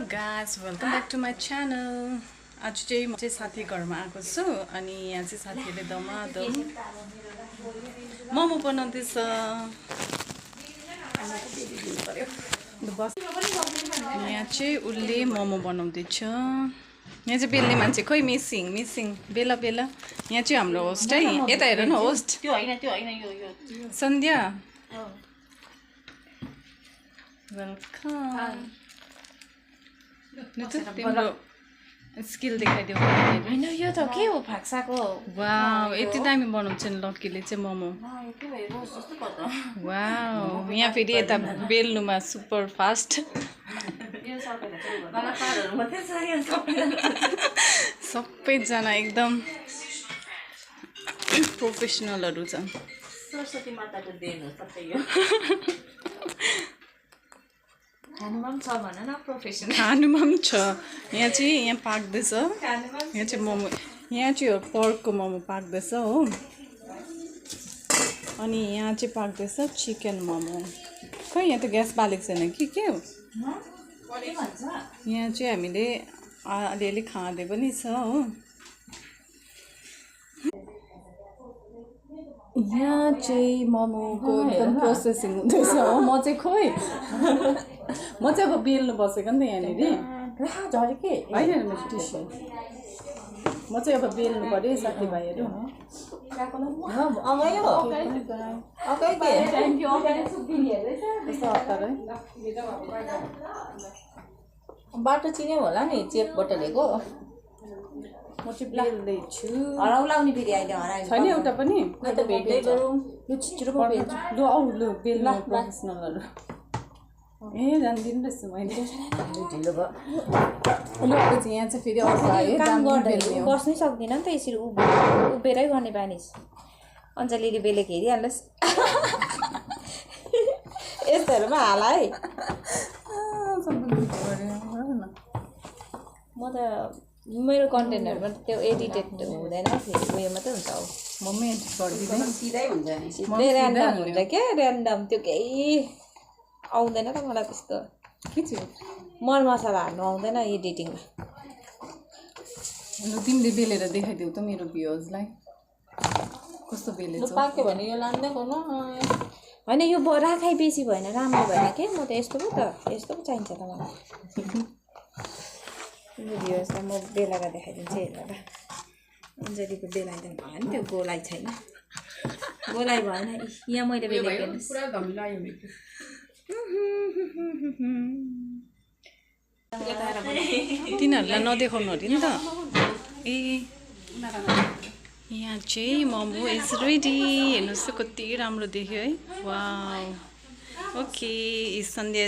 guys, welcome back to my channel. आज चाहिँ म चाहिँ साथी घरमा आएको छु अनि यहाँ चाहिँ साथीले दमादो मोमो बनाउँदैछ। यहाँ चाहिँ उले मोमो बनाउँदैछ। यहाँ चाहिँ बेल्ने मान्छे खोइ मिसिङ बेला यहाँ चाहिँ हाम्रो होस्ट है। यता हेर न होस्ट। त्यो हैन यो सन्ध्या वेलकम। तिम्रो स्किल देखाइदेऊ। हैन यो त के हो फाक्साको। वाउ यति दामी बनाउँछ नि लक्कीले चाहिँ मोमो। वाउ यहाँ फेरि यता बेल्नुमा सुपर फास्ट। सबैजना एकदम प्रोफेसनलहरू छन्। सरस्वती माताको देन हो सबै यो। खानुमा पनि छ भन न प्रोफेसनल। खानुमा पनि छ। यहाँ चाहिँ यहाँ पाक्दैछ। यहाँ चाहिँ मोमो यहाँ चाहिँ पर्कको मोमो पाक्दैछ हो। अनि यहाँ चाहिँ पाक्दैछ चिकन मोमो। खै यहाँ त ग्यास बालेको छैन कि के हो। यहाँ चाहिँ हामीले अलिअलि खाँदै पनि छ हो। यहाँ चाहिँ मोमोको एकदम प्रोसेसिङ हुँदैछ हो। म चाहिँ खोइ म चाहिँ अब बेल्नु बसेको नि त यहाँनिर झरेके होइन मेरो टिस्यु। म चाहिँ अब बेल्नु पऱ्यो साथीभाइहरू। बाटो चिन्यो होला नि चेकबाट ल्याएको। म चाहिँ बेल्दैछु। हराउलाउने फेरि अहिले हरायो छैन एउटा पनि। त भेट्दै गरौँ लु छिटो भेट्छु। लु आऊ लु बेल्नु प्रोफेसनलहरू। ए जान्दिनँ रहेछ मैले। ढिलो भयो। लु अब चाहिँ यहाँ चाहिँ फेरि अर्को आयो। काम गर्दै बस्नै सक्दिनँ नि त यसरी उभिएरै गर्ने बानी। अञ्जलीले बेलेको हेरिहाल्नुहोस्। यस्तोहरूमा हाला है। म त मेरो कन्टेन्टहरूमा त त्यो एडिटेड हुँदैन फेरि उयो मात्रै हुन्छ। अब मम्मी एडिट गरिदिँदैन सिधै हुन्छ नि। सिधै ऱ्यान्डम हुन्छ क्या ऱ्यान्डम। त्यो केही आउँदैन त मलाई त्यस्तो। के थियो मरमसला हाल्नु आउँदैन एडिटिङमा। लु तिमीले बेलेर देखाइदेऊ त मेरो भ्युअर्सलाई कस्तो बेलेछ। पाक्यो भने यो लाँदै गर्नु होइन। यो राखाइ बेसी भएन राम्रो भएन के। म त यस्तो पो त यस्तो पो चाहिन्छ त मलाई। भ्युअर्सलाई म बेलाएर देखाइदिन्छु हेर्नु ल। अञ्जलीको बेलाइदिनु भयो नि त्यो गोलाइ छैन। गोलाइ भएन यहाँ मैले बेलेको तिनीहरूलाई नदेखाउनु अरे नि त। ए यहाँ चाहिँ मोमो इज रेडी। हेर्नुहोस् त कति राम्रो देख्यो है। वाउ ओके सन्ध्या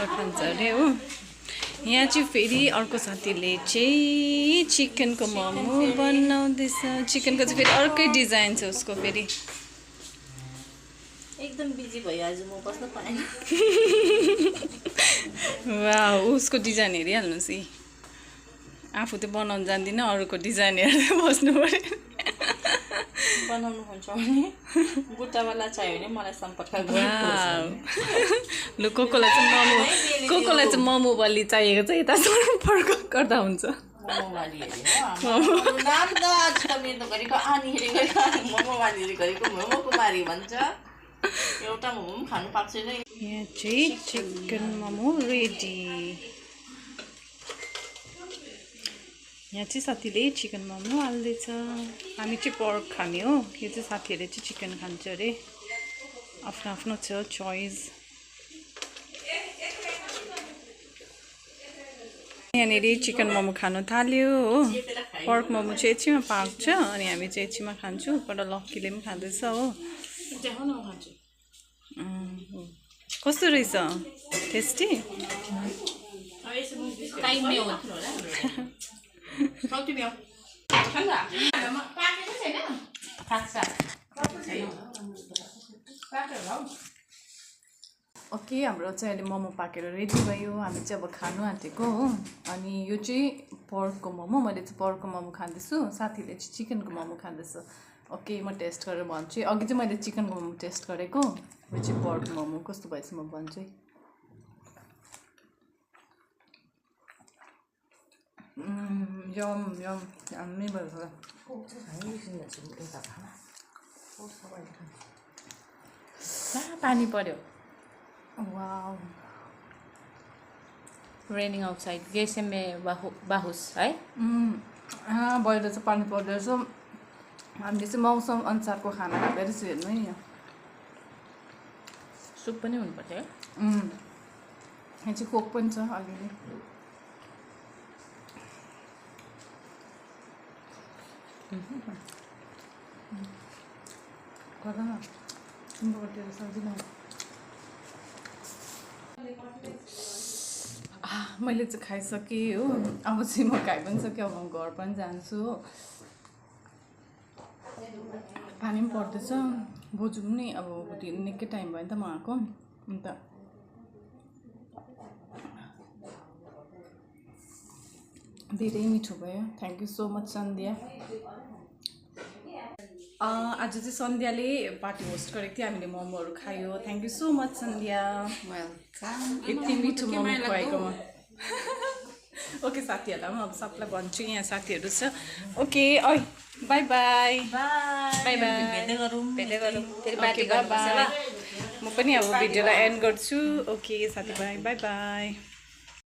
खान्छ अरे हो। यहाँ चाहिँ फेरि अर्को साथीले चाहिँ चिकनको मोमो बनाउँदैछ। चिकनको चाहिँ फेरि अर्कै डिजाइन छ उसको। फेरि एकदम बिजी भयो आज म बस्न पाएन। वाह उसको डिजाइन हेरिहाल्नुहोस् है। आफू त बनाउनु जान्दिनँ अरूको डिजाइन हेर्दै बस्नु पऱ्यो। बनाउनु हुन्छ भने बुट्टावाला चाहियो भने मलाई सम्पर्क लु कोकोलाई चाहिँ मोमो बल्ली चाहिएको छ। यता सम्पर्क गर्दा हुन्छ। मोमोकुमारी भन्छ। एउटा मोमो पनि खानु पाएको छैन। यहाँ चाहिँ चिकन मोमो रेडी। यहाँ चाहिँ साथीले चिकन मोमो हाल्दैछ। हामी चाहिँ पर्क खाने हो। यो चाहिँ साथीहरूले चाहिँ चिकन खान्छ अरे। आफ्नो आफ्नो छ चोइस। यहाँनिर चिकन मोमो खानु थाल्यो हो। पर्क मोमो चाहिँ एकछिनमा पाक्छ अनि हामी चाहिँ एकछिनमा खान्छौँ। पर लक्कीले पनि खाँदैछ हो। कस्तो रहेछ टेस्टी। ओके हाम्रो चाहिँ अहिले मोमो पाकेर रेडी भयो। हामी चाहिँ अब खानु आँटेको हो। अनि यो चाहिँ पर्कको मोमो। मैले चाहिँ पर्कको मोमो खाँदैछु। साथीले चाहिँ चिकनको मोमो खाँदैछ। ओके म टेस्ट गरेर भन्छु। अघि चाहिँ मैले चिकनको मोमो टेस्ट गरेको। यो चाहिँ पर्क मोमो कस्तो भएछ म भन्छु है। यम यम दामी भयो होला पानी पर्यो वाउ रेनिङ आउटसाइड गेसेमे बाहुस है बाहिर चाहिँ पानी पर्दैछ हामीले चाहिँ मौसम अनुसारको खाना खाँदै रहेछ हेर्नु है यहाँ सुप पनि हुनुपर्छ है यहाँ चाहिँ कोक पनि छ अलिअलि गर्दा न तिम्रो सक्दिनँ मैले चाहिँ खाइसकेँ हो अब चाहिँ म खाइ पनि सकेँ अब म घर पनि जान्छु हो पानी पनि पर्दैछ बोजू पनि अब निकै टाइम भयो नि त म आएको अन्त धेरै मिठो भयो थ्याङ्क यू सो मच सन्ध्या आज चाहिँ सन्ध्याले पार्टी होस्ट गरेको थियो हामीले मोमोहरू खायो thank you so much Sandhya welcome यति मिठो मोमो खुवाएकोमा ओके साथीहरूलाई म अब सबलाई भन्छु यहाँ साथीहरू छ ओके ऐ बाई बाई बाई बाई भेट्दै गरौँ फेरि ओके बाई बाई म पनि अब भिडियोलाई एन्ड गर्छु ओके साथीभाइ बाई बाई